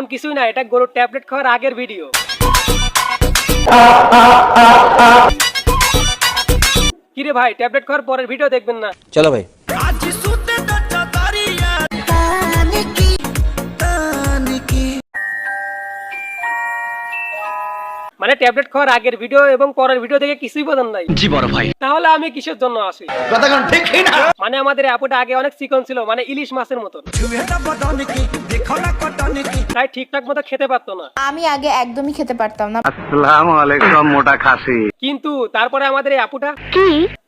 তেমন কিছুই না, এটা গরুর ট্যাবলেট খাওয়ার আগের ভিডিও। কিরে ভাই, ট্যাবলেট খাওয়ার পরের ভিডিও দেখবেন না? চলো ভাই। মানে ট্যাবলেট খাওয়ার আগের ভিডিও এবং পরের ভিডিও দেখে কিছুই বোঝেন নাই? জি বড় ভাই। তাহলে আমি কিসের জন্য আসি? মানে আমাদের আপুটা আগে অনেক চিকন ছিল, মানে ইলিশ মাছের মতন, তাই ঠিকঠাক মতো খেতে পারতো না। আমি আগে একদমই খেতে পারতাম না। আসসালামু আলাইকুম মোটা খাসি। কিন্তু তারপরে আমাদের এই আপুটা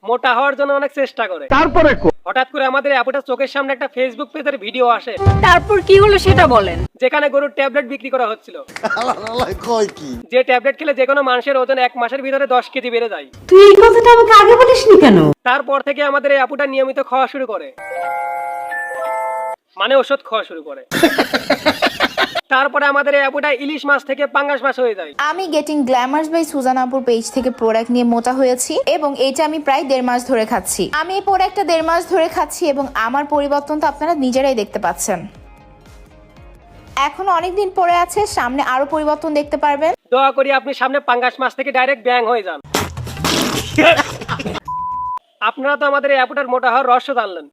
মোটা হওয়ার জন্য অনেক চেষ্টা করে। তারপরে হঠাৎ করে আমাদের এই আপুটার চোখের সামনে একটা ফেসবুক পেজের ভিডিও আসে, তারপর কি হলো সেটা বলেন। যেখানে গরুর ট্যাবলেট বিক্রি করা হচ্ছিল। যে ট্যাবলেট খেলে যে কোনো মানুষের ওজন 1 মাসের ভিতরে 10 কেজি বেড়ে যায়। তুই এই কথাটা আমাকে আগে বলিসনি কেন? তারপর থেকে আমাদের এই আপুটা নিয়মিত খাওয়া শুরু করে, মানে ওষুধ খাওয়া শুরু করে। তারপরে আমাদের এই আপুটা ইলিশ মাছ থেকে পাঙ্গাস মাছ হয়ে যায়। আমি গেটিং গ্ল্যামার্স বাই সুজান আপুর পেজ থেকে প্রোডাক্ট নিয়ে মোটা হয়েছি এবং এটা আমি প্রায় 1.5 মাস ধরে খাচ্ছি। আমি এই প্রোডাক্টটা 1.5 মাস ধরে খাচ্ছি এবং আমার পরিবর্তন তো আপনারা নিজেরাই দেখতে পাচ্ছেন। এখনো অনেকদিন পরে আছে, সামনে আরো পরিবর্তন দেখতে পারবেন। দোয়া করি আপনি সামনে পাঙ্গাস মাছ থেকে ডাইরেক্ট ব্যাং হয়ে যান। আপনারা তো আমাদের এই আপুটার মোটা হওয়ার রহস্য জানলেন।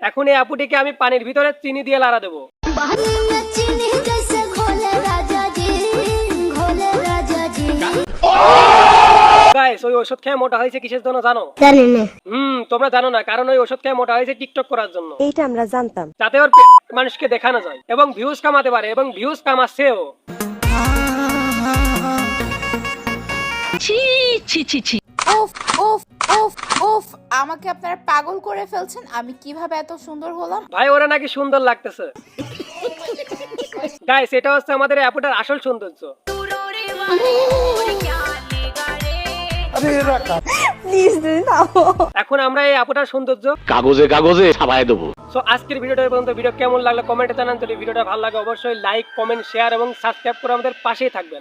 এখন এই আপুটিকে আমি পানির ভিতরে চিনি দিয়ে লাড়া দেবো। গাইস, ওই ওষুধ খেয়ে মোটা হয়েছে কিসের জন্য জানো? জানি না। তোমরা জানো না, কারণ ওই ওষুধ খেয়ে মোটা হয়েছে টিকটক করার জন্য। এইটা আমরা জানতাম। যাতে ওর মানুষকে দেখানো যায় এবং ভিউজ কামাতে পারে, এবং ভিউজ কামাচ্ছেও। ছি ছি ছি ছি। উফ উফ উফ উফ, আমাকে আপনারা পাগল করে ফেলছেন। আমি কিভাবে এত সুন্দর হলাম? ভাই, ওরা নাকি সুন্দর লাগতেছে। গাইস, এটা হচ্ছে আমাদের এই আপুটার আসল সৌন্দর্য। এখন আমরা এই আপুটার সৌন্দর্য কাগজে কাগজে ছাপায় দেবো। সো আজকের ভিডিওটা পর্যন্ত। ভিডিও কেমন লাগলো কমেন্টে জানান। যদি ভিডিওটা ভালো লাগে অবশ্যই লাইক, কমেন্ট, শেয়ার এবং সাবস্ক্রাইব করে আমাদের পাশেই থাকবেন।